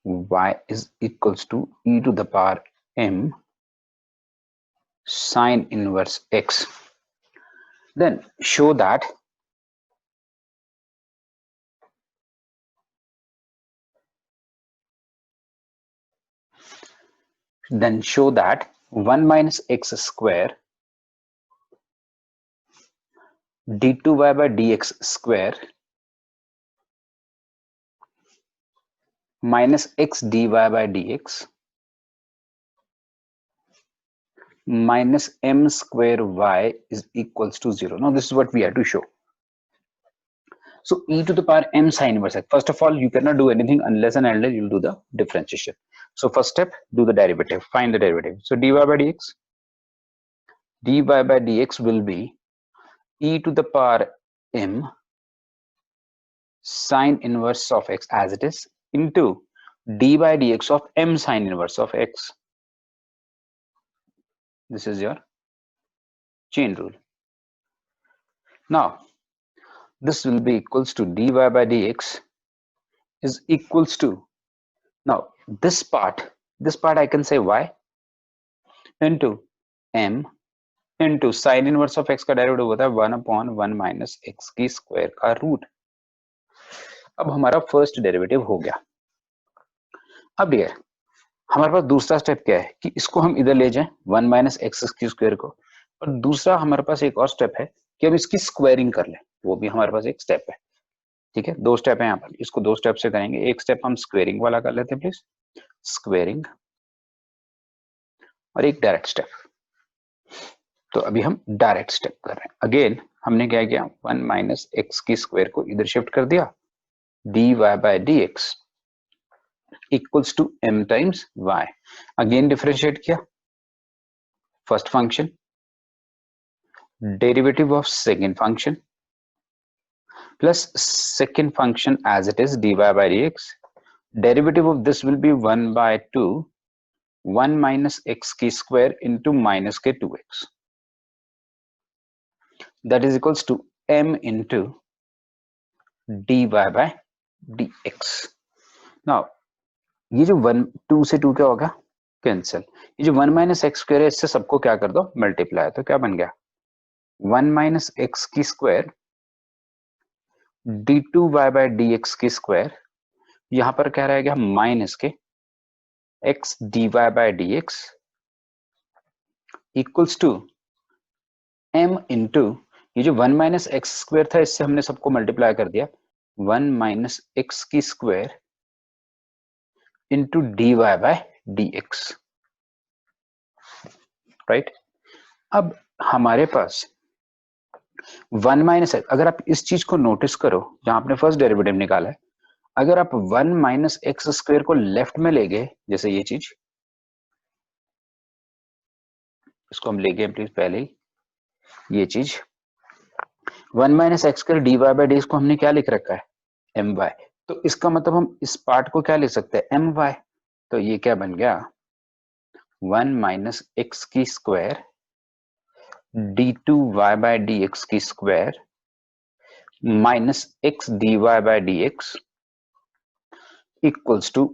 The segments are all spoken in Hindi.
y is equals to e to the power m sine inverse x. Then show that then show that 1 minus x square d2y by dx square minus x dy by dx minus m square y is equals to 0. Now this is what we have to show. So e to the power m sine inverse x. First of all, you cannot do anything unless and until you'll do the differentiation. So first step, do the derivative, find the derivative. So dy by dx will be e to the power m sine inverse of x as it is into d by dx of m sine inverse of x. This is your chain rule. Now this will be equals to dy by dx is equals to, now this part I can say y into m into sine inverse of x का डेरिवेटिव होता है 1/1 माइनस x की स्क्वायर का रूट. अब हमारा फर्स्ट डेरिवेटिव हो गया. अब ये हमारे पास दूसरा स्टेप क्या है कि इसको हम इधर ले जाएं 1 माइनस एक्स की स्क्वायर को, और दूसरा हमारे पास एक और स्टेप है कि हम इसकी स्क्वायरिंग कर लें. वो भी हमारे पास एक स्टेप है. ठीक है, दो स्टेप है यहाँ पर. इसको दो स्टेप से करेंगे. एक स्टेप हम स्क्वायरिंग वाला कर लेते हैं प्लीज, स्क्वायरिंग, और एक डायरेक्ट स्टेप. तो अभी हम डायरेक्ट स्टेप कर रहे हैं. अगेन हमने क्या किया, 1 माइनस एक्स की स्क्वायर को इधर शिफ्ट कर दिया, dy by dx equals to m times y. Again differentiate किया, first function derivative of second function plus second function as it is dy by dx. Derivative of this will be 1 by 2 1 minus x की square into minus के 2x. That is equals to m into dy by dx. Now ये जो 1 2 से 2 क्या होगा, कैंसिल. ये जो 1 माइनस एक्स स्क्वायर है इससे सबको क्या कर दो, मल्टीप्लाई. तो क्या बन गया, 1 माइनस एक्स की स्क्वायर d2y by dx की स्क्वायर, यहां पर क्या रहेगा माइनस के x dy by dx equals to m into ये जो 1 माइनस एक्स स्क्वायर था इससे हमने सबको मल्टीप्लाई कर दिया, 1 माइनस एक्स की square into dy by dx. Right. अब हमारे पास 1 माइनस एक्स, अगर आप इस चीज को नोटिस करो जहां आपने फर्स्ट डेरिवेटिव निकाला है, अगर आप 1 माइनस एक्स स्क्वायर को लेफ्ट में ले गए, जैसे ये चीज, इसको हम ले गए प्लीज पहले ही, ये चीज 1 minus x square d y by d, इसको हमने क्या लिख रखा है, एम वाई. तो इसका मतलब हम इस पार्ट को क्या लिख सकते हैं, एम वाई. तो ये क्या बन गया, 1 माइनस एक्स की square d two y by d x की square minus x d y by d x equals to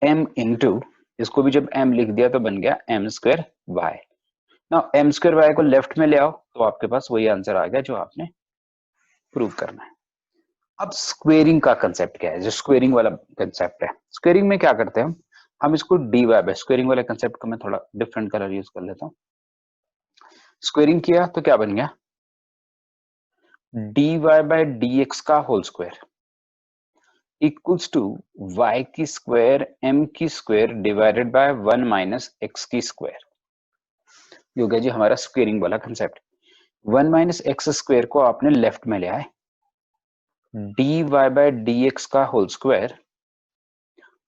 m into, इसको भी जब m लिख दिया तो बन गया m square y. Now m square y को लेफ्ट में ले आओ तो आपके पास वही आंसर आ गया जो आपने प्रूव करना है. अब स्क्वेयरिंग का कंसेप्ट क्या है, जो स्क्वेयरिंग वाला कंसेप्ट है, स्क्वेयरिंग में क्या करते हैं हम इसको dy बाय, स्क्वेयरिंग वाले कंसेप्ट को मैं थोड़ा डिफरेंट कलर यूज कर लेता हूँ. स्क्वेयरिंग किया तो क्या बन गया, dy बाय dx का whole square equals to y की स्क्वायर m की square divided by 1 minus x की स्क्वायर. ये हो गया जी हमारा स्क्वेयरिंग वाला कंसेप्ट. 1 माइनस एक्स स्क्वायर को आपने लेफ्ट में ले आए, dy बाय dx का whole square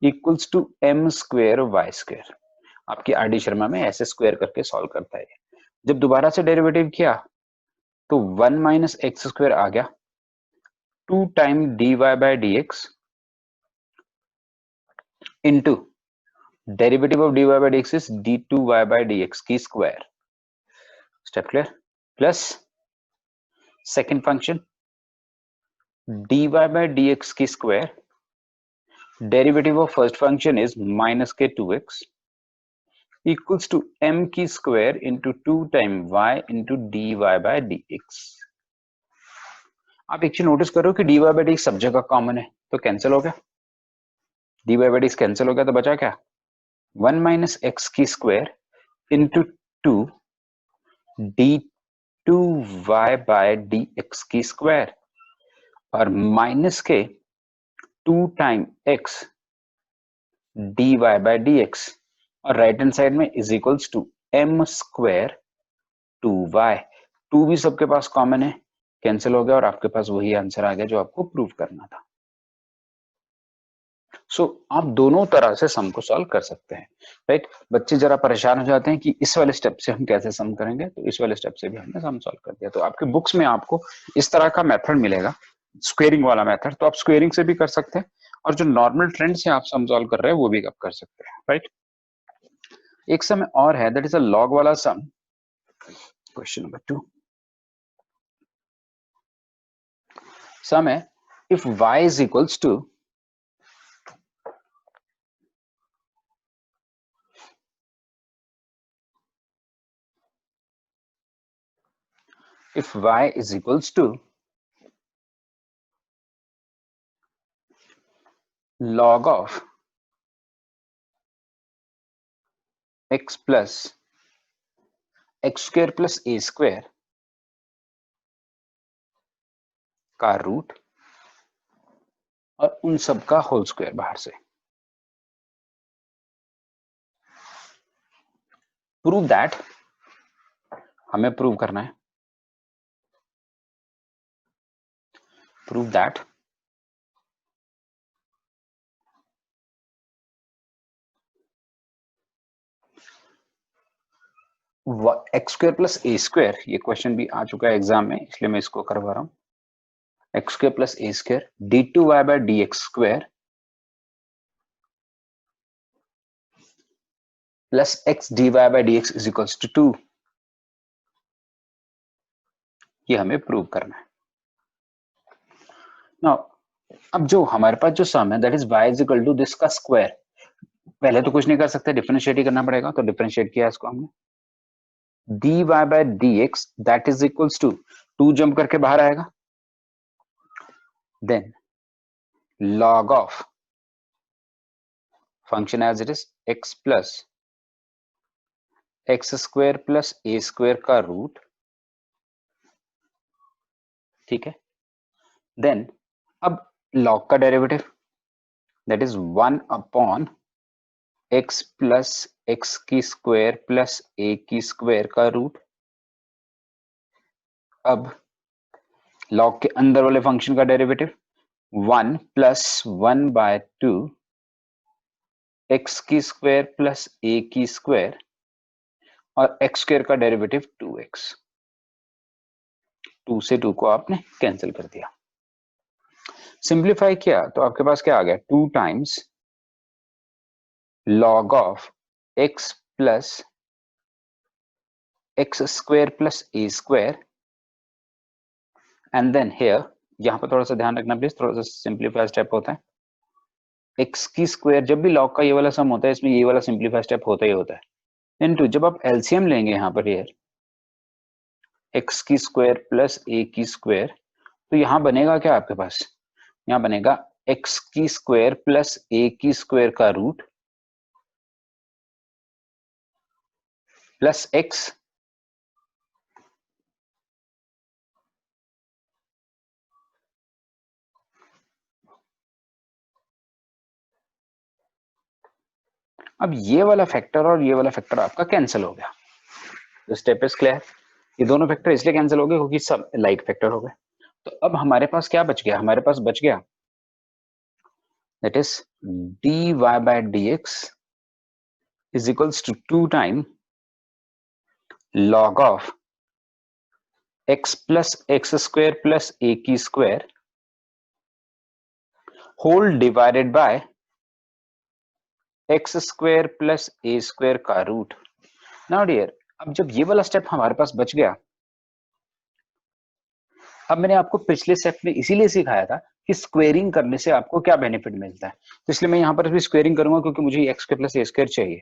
equals to m square y square. आपकी आर डी शर्मा में ऐसे स्क्वायर करके सॉल्व करता है. जब दोबारा से डेरिवेटिव किया तो 1 माइनस एक्स स्क्वायर आ गया, 2 time dy bye dx into derivative of dy bye dx is d2y by dx की square. Step clear. Plus second function dy bye dx की square derivative of first function is minus के 2x इक्वल्स टू m की square into 2 time y into dy bye dx। आप एक चीज नोटिस करो कि dy बाय dx सब जगह कॉमन है, तो कैंसिल हो गया, dy बाय dx कैंसिल हो गया, तो बचा क्या 1 माइनस एक्स की square into 2 d2y by dx की स्क्वायर और माइनस के 2 time x dy bye dx और राइट हैंड साइड में is equals to m square 2y। 2 भी सबके पास कॉमन है, कैंसिल हो गया और आपके पास वही आंसर आ गया जो आपको प्रूव करना था। सो आप दोनों तरह से सम को सॉल्व कर सकते हैं, राइट। बच्चे जरा परेशान हो जाते हैं कि इस वाले स्टेप से हम कैसे सम करेंगे, तो इस वाले स्टेप से भी हमने सम सॉल्व कर दिया। तो आपके बुक्स में आपको इस तरह का मेथड मिलेगा, स्क्वेयरिंग वाला मेथड, तो आप स्क्वेयरिंग से भी कर सकते हैं और जो नॉर्मल ट्रेंड से आप सम सॉल्व कर रहे हैं वो भी आप कर सकते हैं, राइट। एक सम और है, दैट इज अ लॉग वाला सम। क्वेश्चन नंबर 2 सम है, if y is equals to if y is equals to log of x plus x square plus a square का रूट और उन सब का होल स्क्वायर बाहर से, प्रूव दैट, हमें प्रूव करना है, prove that x square plus a square, ये क्वेश्चन भी आ चुका है एग्जाम में इसलिए मैं इसको करवा रहा हूं, x square plus a square d two y by d x square plus x d y by d x is equals to 2, ये हमें प्रूव करना है। नाउ अब जो हमारे पास जो सम है that is y is equal to this का स्क्वायर, पहले तो कुछ नहीं कर सकते, डिफरेंशिएट ही करना पड़ेगा, तो डिफरेंशिएट किया इसको हमने, dy by dx that is equals to 2 jump करके बाहर आएगा, then log of function as it is x plus x square plus a square का रूट, ठीक है। then अब log का derivative that is 1 upon x plus x की स्क्वायर प्लस a की स्क्वायर का रूट, अब log के अंदर वाले फंक्शन का डेरिवेटिव 1 प्लस 1 बाय 2 x की स्क्वायर प्लस a की स्क्वायर और x स्क्वायर का डेरिवेटिव 2x, 2 से 2 को आपने कैंसिल कर दिया, सिंप्लीफाई किया तो आपके पास क्या आ गया 2 times log of x plus x square plus a square and then here, यहां पर थोड़ा सा ध्यान रखना प्लीज, थोड़ा सा सिंप्लीफाई स्टेप होता है, x की स्क्वायर जब भी log का ये वाला सम होता है इसमें ये वाला सिंप्लीफाई स्टेप होता ही होता है, इनटू जब आप एलसीएम लेंगे यहाँ पर हियर x की स्क्वायर प्लस a की स्क्वायर, तो यहां बनेगा क्या आपके पास, यहां बनेगा x की स्क्वायर प्लस a की स्क्वायर का रूट प्लस x अब ये वाला फैक्टर और ये वाला फैक्टर आपका कैंसिल हो गया, तो स्टेप इज क्लियर, ये दोनों फैक्टर इसलिए कैंसिल हो गए क्योंकि सब लाइक फैक्टर हो गए। तो अब हमारे पास क्या बच गया, हमारे पास बच गया that is dy bye dx is equals to 2 time log of x plus x square plus a की square whole divided by x square plus a square का रूट। नाउ डियर, अब जब ये वाला स्टेप हमारे पास बच गया, अब मैंने आपको पिछले स्टेप में इसीलिए सिखाया था कि स्क्वेयरिंग करने से आपको क्या बेनिफिट मिलता है। तो इसलिए मैं यहाँ पर भी स्क्वेयरिंग करूंगा क्योंकि मुझे x square plus a square चाहिए।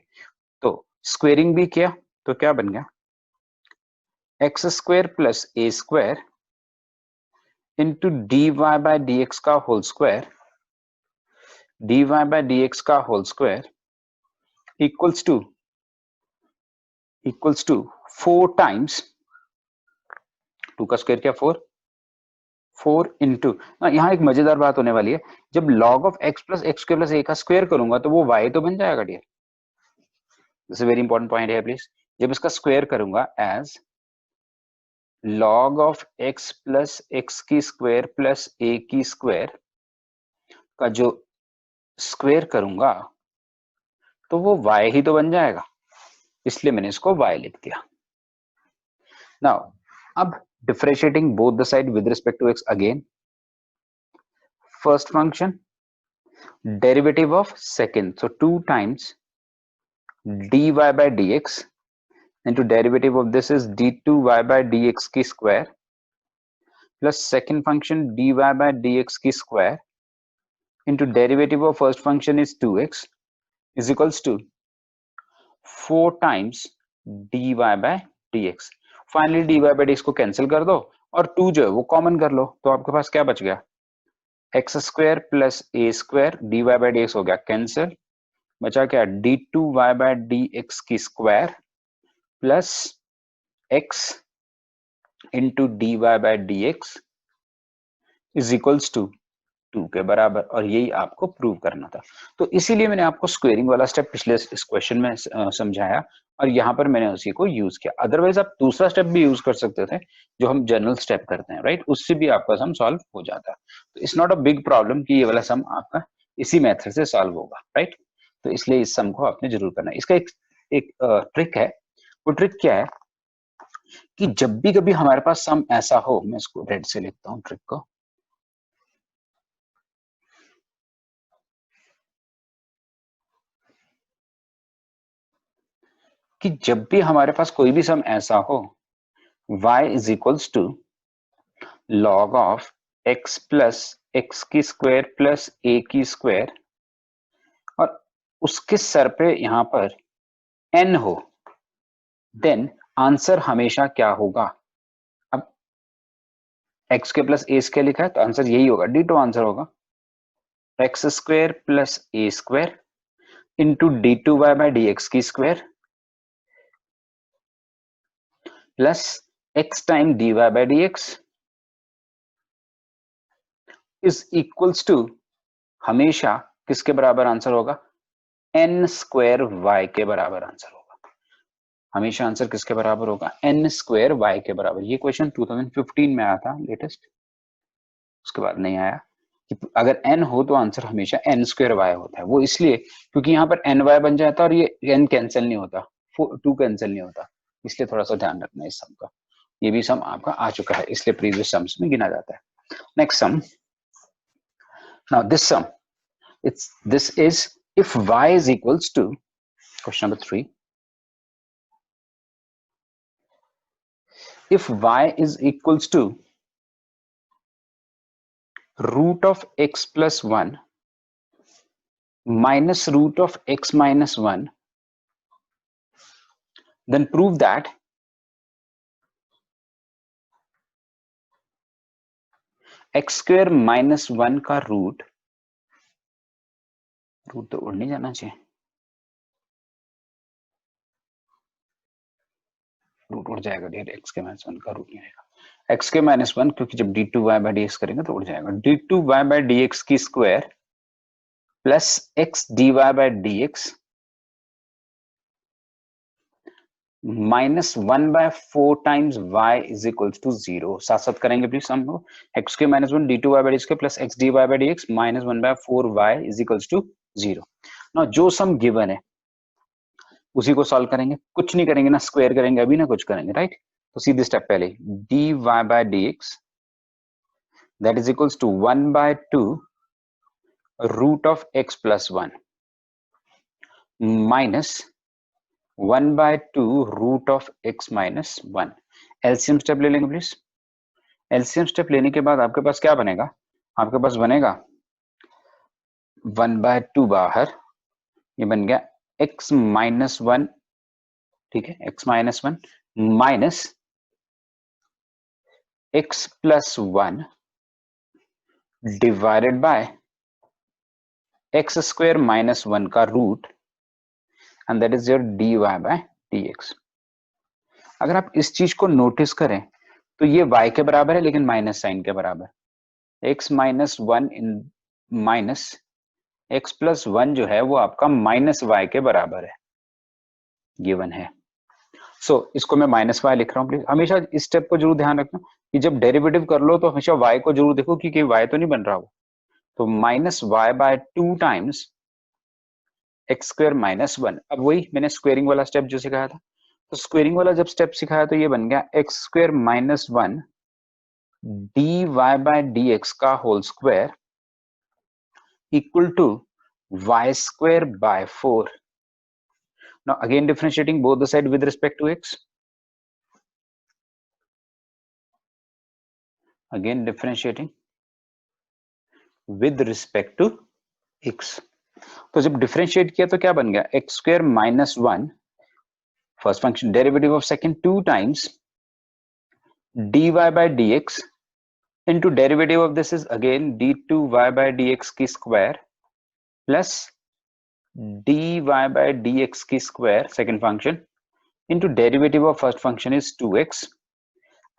तो स्क्वेयरिंग भी किया तो क्या बन गया, x square plus a square into d y by d x का whole square, d y by d x का whole square equals to 4 times, 2 का स्क्वायर क्या 4 इंटू, यहाँ एक मजेदार बात होने वाली है, जब log of x plus x square plus a का स्क्वायर करूंगा तो वो y तो बन जाएगा dear. This is very important point है प्लीज। जब इसका स्क्वायर करूंगा as log of x plus x की स्क्वायर प्लस ए की स्क्वायर का जो स्क्वायर करूंगा तो वो y ही तो बन जाएगा, इसलिए मैंने इसको y लिख दिया। नाउ अब differentiating both the side with respect to x again, first function derivative of second, so 2 times dy by dx into derivative of this is d2y by dx की square plus second function dy by dx की square into derivative of first function is 2x is equals to 4 times dy by dx। Finally dy by dx को कैंसिल कर दो और 2 जो है वो कॉमन कर लो, तो आपके पास क्या बच गया, x square plus a square d y by d x हो गया कैंसिल, बचा क्या d two y by d x की square plus x into d y by d x is equals to 2 के बराबर, और यही आपको प्रूव करना था। तो इसीलिए मैंने आपको स्क्वेयरिंग वाला स्टेप पिछले इस क्वेश्चन में समझाया और यहाँ पर मैंने उसी को यूज किया। अदरवाइज आप दूसरा स्टेप भी यूज कर सकते थे जो हम जनरल स्टेप करते हैं, राइट, उससे भी आपका सम सॉल्व हो जाता है। तो it's not a big problem कि ये वाला सम आपका इसी मेथड से सॉल्व होगा, राइट। तो इसलिए इस सम को आपने जरूर करना है। इसका एक ट्रिक है, वो ट्रिक क्या है कि जब भी कभी हमारे पास सम ऐसा हो, मैं इसको रेड से लिखता हूँ ट्रिक को, कि जब भी हमारे पास कोई भी सम ऐसा हो y is equals to log of x plus x की स्क्वायर प्लस ए की स्क्वायर और उसके सर पे यहां पर n हो, देन आंसर हमेशा क्या होगा। अब x के प्लस ए स्क्वायर लिखा है तो आंसर यही होगा, डी टू आंसर होगा x square plus a square into d two y by d x की square plus x time d y by d x is equals to हमेशा किसके बराबर आंसर होगा, एन स्क्वायर वाई के बराबर आंसर होगा। हमेशा आंसर किसके बराबर होगा, एन स्क्वायर वाई के बराबर। ये क्वेश्चन 2015 में आया था लेटेस्ट, उसके बाद नहीं आया कि अगर n हो तो आंसर हमेशा एन स्क्वायर वाई होता है। वो इसलिए क्योंकि यहाँ पर एन वाई बन जाता है और ये n कैंसिल नहीं होता, 2 कैंसिल नहीं होता, इसलिए थोड़ा सा ध्यान रखना इस सम का। ये भी सम आपका आ चुका है, इसलिए प्रीवियस सम्स में गिना जाता है। Next sum, now this sum, this is if y is equals to, question number 3, if y is equals to root of x plus 1 minus root of x minus 1, then prove that x square minus 1 का रूट तो उड़ नहीं जाना चाहिए, रूट उड़ जाएगा डियर, एक्स के माइनस 1 का रूट नहीं आएगा, एक्स के माइनस 1, क्योंकि जब d two y by d x करेंगे तो उड़ जाएगा, d two y by d x की square plus x d y by d x minus 1/4 times y is equal to 0। साथ साथ करेंगे प्लीज हम लोग, एक्स के minus 1 d two y by d square plus x d y by d x minus 1/4 y is equal to 0। ना जो सम गिवन है उसी को सॉल्व करेंगे, कुछ नहीं करेंगे, ना स्क्वायर करेंगे अभी ना कुछ करेंगे, राइट। तो सीधे स्टेप पहले d y by d x that is equal to 1/2 root of x plus 1 minus 1/2 root of x minus 1। LCM step ले लेंगे प्लीज। एलसीएम स्टेप लेने के बाद आपके पास क्या बनेगा, आपके पास बनेगा 1/2 बाहर, ये बन गया x माइनस 1, ठीक है, x minus 1 minus x plus 1 divided by x square minus 1 का root, and that is your dy bye dx। अगर आप इस चीज को नोटिस करें तो ये y के बराबर है लेकिन माइनस साइन के बराबर, x माइनस 1 इन माइनस x प्लस 1 जो है वो आपका माइनस y के बराबर है, गिवन है। सो इसको मैं माइनस y लिख रहा हूँ। प्लीज हमेशा इस स्टेप को जरूर ध्यान रखना कि जब डेरिवेटिव कर लो तो हमेशा y को जरूर देखो कि y तो नहीं बन रहा हो। तो minus y by 2 times x square minus 1। अब वही मैंने स्क्वेयरिंग वाला स्टेप जो सिखाया था, तो स्क्वेयरिंग वाला जब स्टेप सिखाया तो ये बन गया x square minus 1 dy bye dx का whole square equal to y square by 4. Now again differentiating both the side with respect to x. Again differentiating with respect to x. तो जब डिफरेंशिएट किया तो क्या बन गया, x square minus 1 first function derivative of second 2 times dy by dx into derivative of this is again d2y by dx की square plus dy by dx की square second function into derivative of first function is 2x,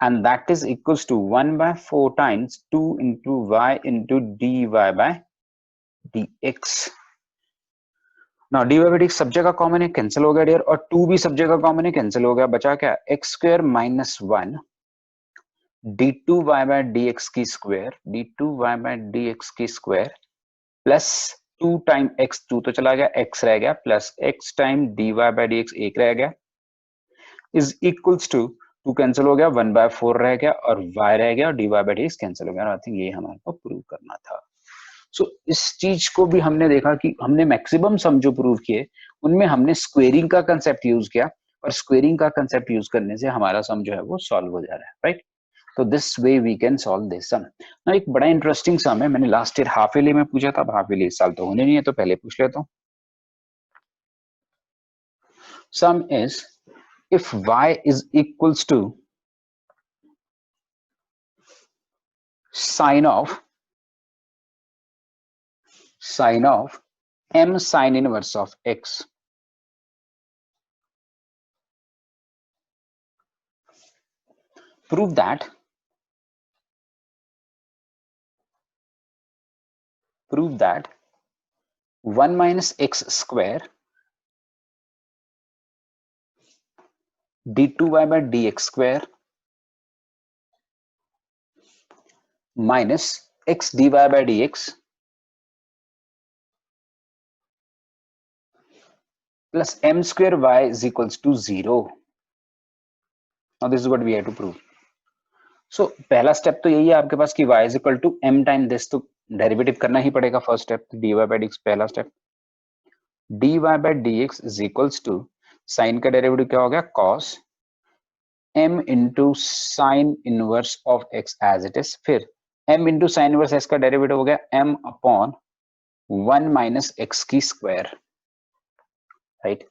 and that is equals to 1 by 4 times 2 into y into dy by dx. Now dy by dx सब जगह कॉमन है, कैंसिल हो गया डियर, और 2 भी सब जगह कॉमन है, कैंसिल हो गया, बचा क्या, x square minus 1 d2y by dx की स्क्वायर, d2y by dx की स्क्वायर प्लस 2 टाइम x, 2 तो चला गया, x रह गया, plus x time dy by dx 1 रह गया, इज इक्वल्स टू 2 कैंसिल हो गया, 1 by 4 रह गया और y रह गया और dy by dx कैंसिल हो गया। आई थिंक ये हमारे को प्रूव करना था। सो इस चीज को भी हमने देखा कि हमने मैक्सिमम सम जो प्रूव किए उनमें हमने स्क्वेयरिंग का कंसेप्ट यूज किया, और स्क्वेयरिंग का कंसेप्ट यूज करने से हमारा सम जो है वो सॉल्व हो जा रहा है, राइट। तो this way we can solve this sum. ना एक बड़ा इंटरेस्टिंग सम है, मैंने लास्ट ईयर हाफ ईयरली में पूछा था, हाफ ईयरली इस साल तो होने नहीं है तो पहले पूछ लेता हूँ। सम is if y is equals to sine of m sine inverse of x, prove that 1 minus x square d2y by dx square minus x dy by dx plus m square y is equals to 0. Now this is what we have to prove. So पहला स्टेप तो यही है आपके पास कि y is equal to m time this, तो डेरिवेटिव करना ही पड़ेगा first step, dy by dx पहला step, dy by dx is equals to sine का डेरिवेटिव क्या हो गया, cos m into sin inverse of x as it is, फिर m into sin inverse x का डेरिवेटिव हो गया m अपॉन 1 माइनस x की स्क्वायर, राइट।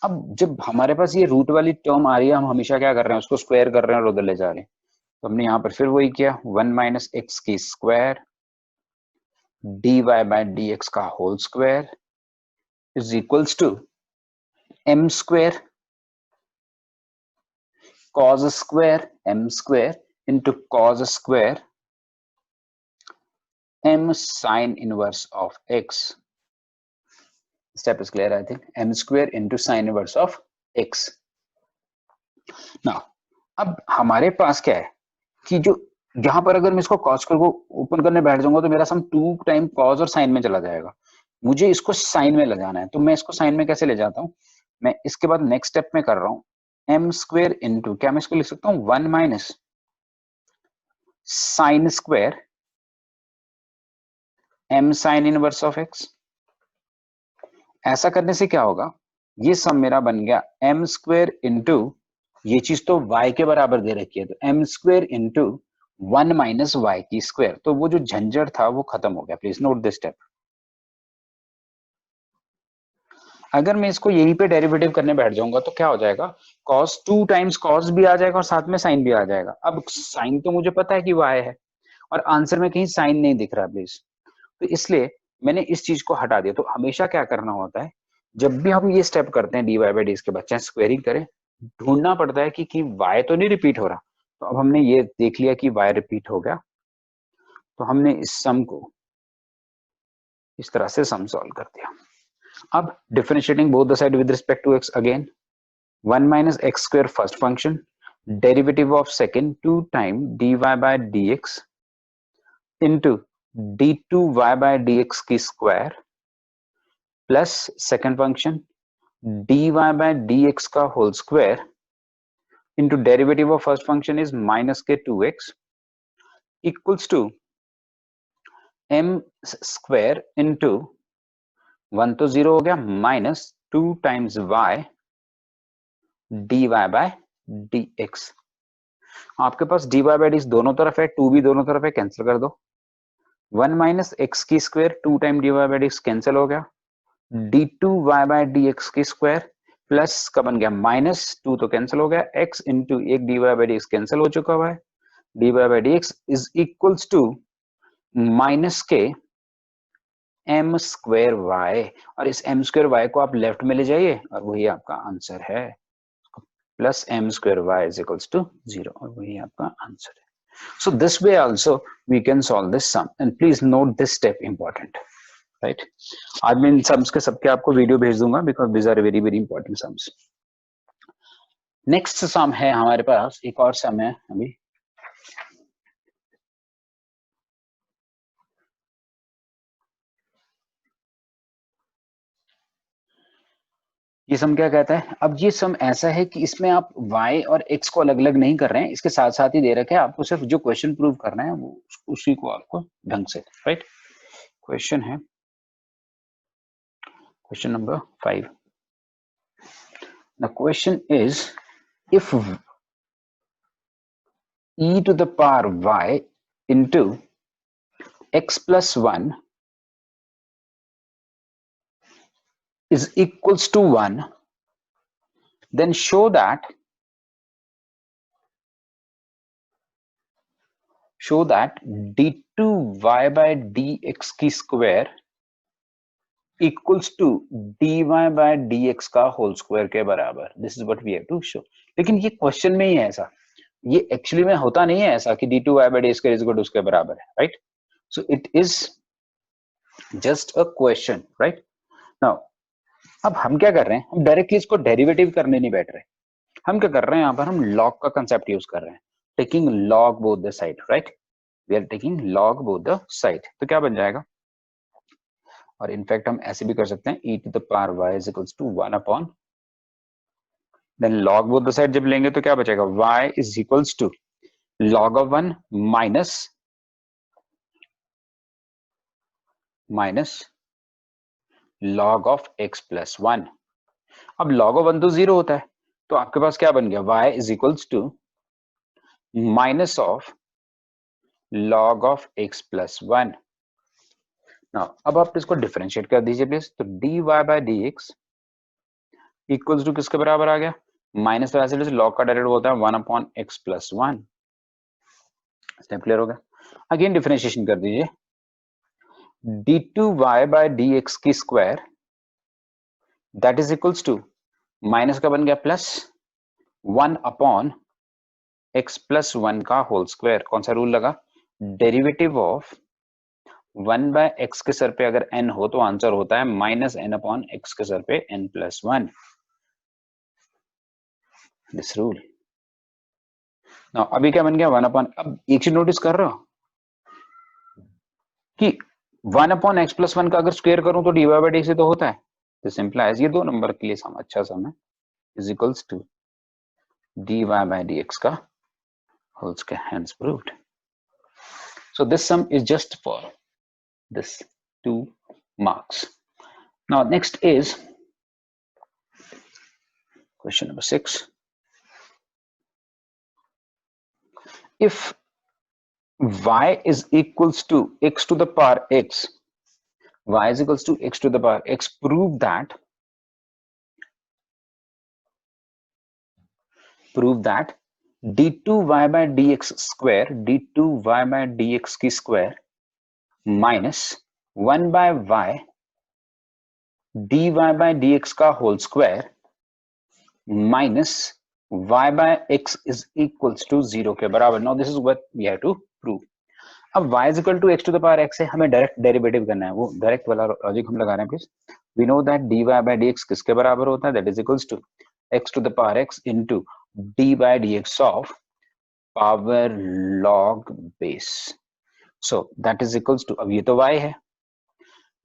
अब जब हमारे पास ये रूट वाली टर्म आ रही है, हम हमेशा क्या कर रहे हैं, उसको स्क्वायर कर रहे हैं और उधर ले जा रहे हैं, तो हमने यहाँ पर फिर वही किया, 1 माइनस एक्स की स्क्वायर dy बाय dx का whole square is equals to m square cos square m square into cos square m sin inverse of x. Step is clear, I think. m square into sin inverse of x. Now, अब हमारे पास क्या है कि जो यहां पर अगर मैं इसको cos को ओपन करने बैठ जाऊंगा तो मेरा सम 2 टाइम cos और sin में चला जाएगा, मुझे इसको sin में ले जाना है, तो मैं इसको sin में कैसे ले जाता हूं, मैं इसके बाद नेक्स्ट स्टेप में कर रहा हूं m स्क्वायर इंटू, क्या मैं इसको लिख सकता हूं 1 minus sine square m sine inverse of x। ऐसा करने से क्या होगा, ये सम मेरा बन गया m स्क्वायर इंटू, ये चीज तो y के बराबर दे रखी है, तो m square into 1 minus y की स्क्वायर। तो वो जो झंझट था वो खत्म हो गया। Please note this step. अगर मैं इसको यहीं पे डेरिवेटिव करने बैठ जाऊंगा तो क्या हो जाएगा, cos 2 टाइम्स cos भी आ जाएगा और साथ में साइन भी आ जाएगा। अब साइन तो मुझे पता है कि y है और आंसर में कहीं साइन नहीं दिख रहा प्लीज, तो इसलिए मैंने इस चीज को हटा दिया। तो हमेशा क्या करना होता है, जब भी हम ये स्टेप करते हैं dy बाई डी के बाद चाहे स्क्वेयरिंग करें, ढूंढना पड़ता है कि y तो नहीं रिपीट हो रहा। तो अब हमने ये देख लिया कि y रिपीट हो गया, तो हमने इस सम को इस तरह से सम सॉल्व कर दिया। अब differentiating both the side with respect to x again, 1 minus x square first function, derivative of second 2 time dy by dx into d2y by dx की square plus second function dy by dx का whole square into derivative of first function is minus के 2x equals to m square into 1 तो 0 हो गया minus 2 times y dy by dx। आपके पास dy by dx दोनों तरफ है, 2 भी दोनों तरफ है, कैंसिल कर दो। 1 माइनस एक्स की square 2 time d y by d x cancel हो गया, d two y by d x की स्क्वायर प्लस का बन गया माइनस 2 तो कैंसिल हो गया, एक्स इंटू एक d y by d x cancel हो चुका हुआ है, d y by d x is equals to minus के एम स्क्वायर वाई, और इस एम स्क्वायर वाई को आप लेफ्ट में ले जाइए और वही आपका आंसर है, plus m square y is equals to 0 और वही आपका आंसर है। So this way also we can solve this sum, and please note this step important, right? आज मैं इन सम्स के सबके आपको वीडियो भेज दूंगा because these are very very important sums. Next sum है हमारे पास, एक और सम है अभी, ये सम क्या कहता है। अब ये सम ऐसा है कि इसमें आप y और x को अलग अलग नहीं कर रहे हैं, इसके साथ साथ ही दे रखे हैं, आपको सिर्फ जो क्वेश्चन प्रूव करना है वो उसी को आपको ढंग से, राइट। क्वेश्चन है question number 5। The question is if e to the power y into x plus 1 is equals to 1, then show that d2y by dx की square equals to dy by dx का होल स्क्वायर के बराबर। This is what we have to show. लेकिन ये क्वेश्चन में ही है ऐसा, ये एक्चुअली में होता नहीं है ऐसा कि d2y by dx is equal to उसके बराबर है, right. So it is just a question, right. Now अब हम क्या कर रहे हैं, हम डायरेक्टली इसको डेरिवेटिव करने नहीं बैठ रहे, हम क्या कर रहे हैं, यहाँ पर हम लॉग का कंसेप्ट यूज कर रहे हैं, taking log both the side, right. We are taking log both the side, तो क्या बन जाएगा, और इनफैक्ट हम ऐसे भी कर सकते हैं, e to the power y is equals to 1 upon, then log both the side जब लेंगे तो क्या बचेगा, y is equals to log of 1 minus log of x plus 1। अब log of 1 तो 0 होता है, तो आपके पास क्या बन गया, y is equals to minus of log of x plus 1। Now अब आप इसको डिफरेंशिएट कर दीजिए प्लीज, तो dy by dx equals to किसके बराबर आ गया, माइनस वैसे लॉग का डायरेक्ट होता है 1 upon x plus 1। Step clear हो गया। अगेन डिफरेंशिएशन कर दीजिए, d2y by dx की square that is equals to minus का बन गया प्लस 1 अपॉन एक्स प्लस 1 का होल स्क्वायर। कौन सा रूल लगा, डेरिवेटिव ऑफ 1 बाय एक्स के सर पे अगर n हो तो आंसर होता है माइनस n अपॉन एक्स के सर पे n plus 1, this rule. Now अभी क्या बन गया 1 अपॉन, अब एक चीज नोटिस कर रहे हो कि 1 अपॉन एक्स प्लस 1 का अगर स्क्वायर करूं तो डी वाई बाई डी से तो होता है, तो सिंपल है, ये 2 नंबर के लिए सम अच्छा सम है, is equals to d y by d x का whole square, hence proved. So this sum is just for this 2 marks. Now next is question number 6. If y is equals to x to the power x, y is equals to x to the power x, prove that d2y by dx square, d2y by dx की square minus 1 by y dy by dx का whole square minus y by x is equals to 0 के बराबर. Now this is what we have to prove. अब y is equal to x to the power x है, हमें डायरेक्ट डेरिवेटिव करना है, वो डायरेक्ट वाला लॉजिक हम लगा रहे हैं please. We know that dy by dx किसके बराबर होता है, that is equals to x to the power x into d by dx of power log base. So that is equals to, अब ये तो y है.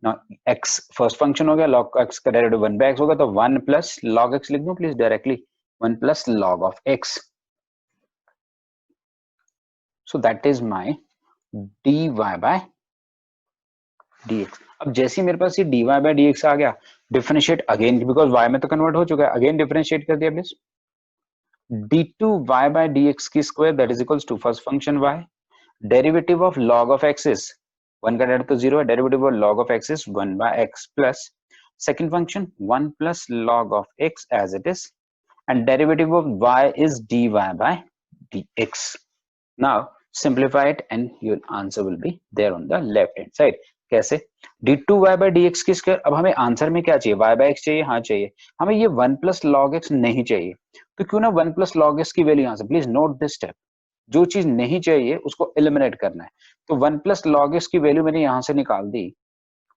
Now x फर्स्ट फंक्शन हो गया, log x का डेरिवेटिव 1 by x होगा, तो 1 plus log x लिख दूं please directly, 1 plus log of x. So that is my dy by dx. अब जैसे ही मेरे पास ये dy by dx आ गया, डिफरेंशिएट अगेन, बिकॉज y में तो कन्वर्ट हो चुका है, अगेन डिफरेंशिएट कर दिया प्लीज. d2y by dx की square that is equals to first function y, derivative of log of x is 1 का डेरिवेटिव तो 0 है, derivative of log of x is 1 by x plus second function 1 plus log of x as it is, and derivative of y is dy by dx. Now simplify it and your answer will be there on the left hand side. कैसे, d2y by dx की स्क्वायर. अब हमें आंसर में क्या चाहिए, y by x चाहिए, हाँ चाहिए. हमें ये 1 plus log x नहीं चाहिए, तो क्यों ना 1 plus log x की वैल्यू यहाँ से, प्लीज नोट दिस स्टेप, जो चीज नहीं चाहिए उसको एलिमिनेट करना है. तो 1 plus log x की वैल्यू मैंने यहां से निकाल दी.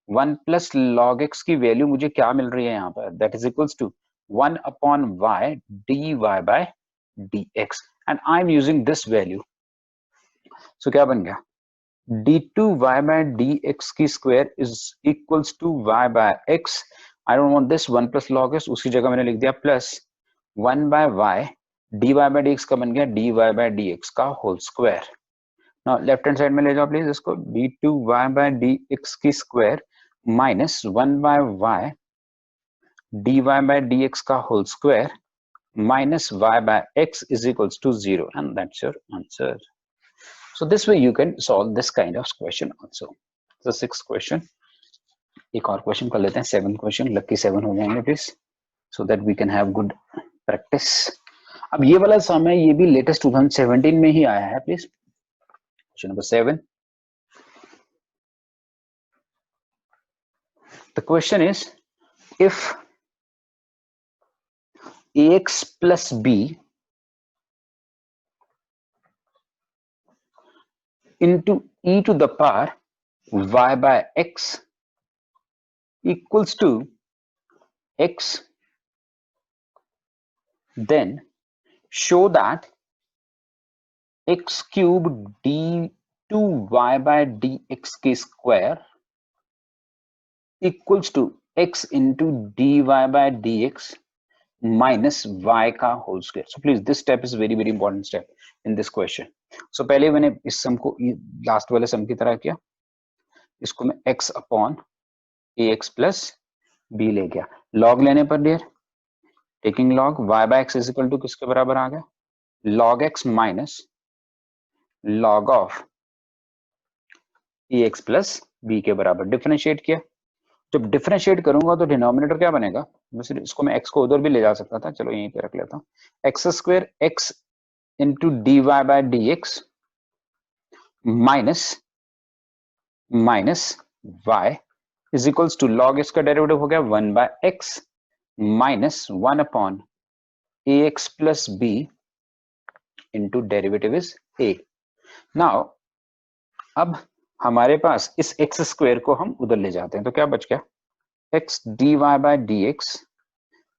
1 plus log x की वैल्यू मुझे क्या मिल रही है यहाँ पर, that is equals to 1 upon y dy by dx, and I am using this value. So क्या बन गया, d2y by dx की square is equals to y by x. I don't want this 1 plus log x, उसकी जगह मैंने लिख दिया plus 1 by y dy by dx का बन गया dy by dx का whole square. Now left hand side में ले जाओ प्लीज इसको, d2y by dx की square minus 1 by y dy by dx का whole square minus y by x is equals to 0, and that's your answer. So this way you can solve this kind of question also. The sixth question, एक और क्वेश्चन कर लेते हैं, 7th क्वेश्चन, लकी 7 हो जाएंगे please, so that we can have good practice. अब ये वाला समय ये भी लेटेस्ट 2017 में ही आया है please. Question number 7. The question is, if ax plus b into e to the power y by x equals to x, then show that x cube d2y by dx की square equals to x into dy by dx minus y का whole square. So please this step is very very important step in this question. So पहले मैंने इस सम को लास्ट वाले सम की तरह किया, इसको मैं x upon ax plus b ले गया. लॉग लेने पर dear, taking log y by x is equal to किसके बराबर आ गया, log x minus log of ax plus b के बराबर. डिफरेंशिएट किया, जब डिफरेंशिएट करूंगा तो डिनोमिनेटर क्या बनेगा, वैसे इसको मैं x को उधर भी ले जा सकता था, चलो यहीं पे रख लेता हूँ, x square x into d y by d x minus minus y is equals to log x का डेरिवेटिव हो गया 1 by x minus 1 upon a x plus b into derivative is a. Now अब हमारे पास इस एक्स स्क्वायर को हम उधर ले जाते हैं, तो क्या बच गया, x d y by d x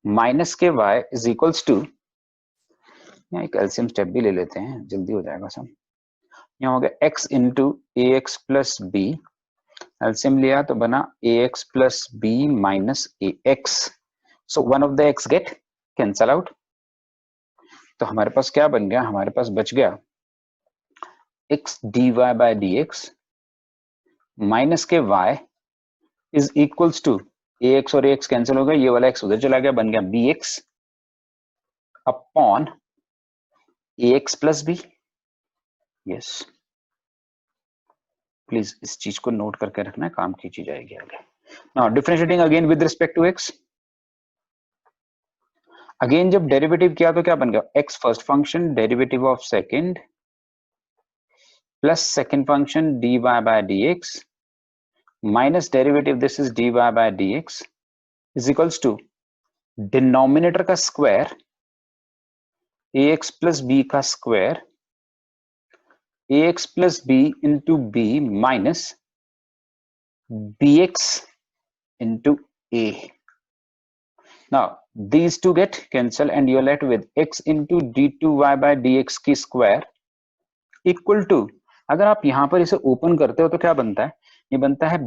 minus के y इज इक्वल्स टू, यहाँ एक एलसीएम स्टेप भी ले लेते हैं, जल्दी हो जाएगा सब. यहाँ हो गया x into a x plus b, LCM लिया तो बना a x plus b minus a x. So one of the x get cancel out, तो हमारे पास क्या बन गया, हमारे पास बच गया x dy by d x minus के y is equals to a x और ए एक्स कैंसिल हो गया, ये वाला x उधर चला गया, बन गया b x upon a x plus b. Yes, please इस चीज को नोट करके रखना है, काम की चीज आएगी आगे। Now differentiating again with respect to x, again जब डेरिवेटिव किया तो क्या बन गया, x first function derivative of second plus second function dy by dx minus derivative this is dy by dx is equals to denominator का स्क्वायर ax प्लस b का square ax plus b into b minus bx into a. Now these two get cancelled and you're left with x into d2y by dx की square equal to, अगर आप यहां पर इसे ओपन करते हो तो क्या बनता है, ये बनता है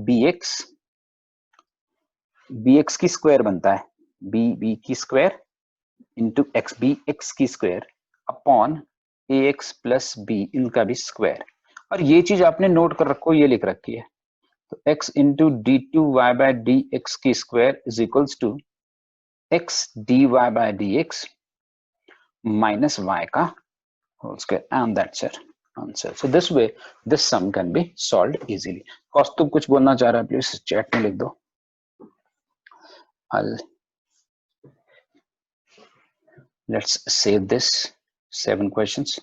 bx की स्क्वायर बनता है, b की स्क्वायर इंटू एक्स, bx की square upon ax plus b इनका भी स्क्वायर। और ये चीज आपने नोट कर रखो, ये लिख रखी है, तो x into d two y by d x की square is equals to x dy by dx minus y का whole square, and that's your answer. So this way this sum can be solved easily. कौस्तुभ कुछ बोलना चाह रहा है, प्लीज चैट में लिख दो। Let's save this 7 questions.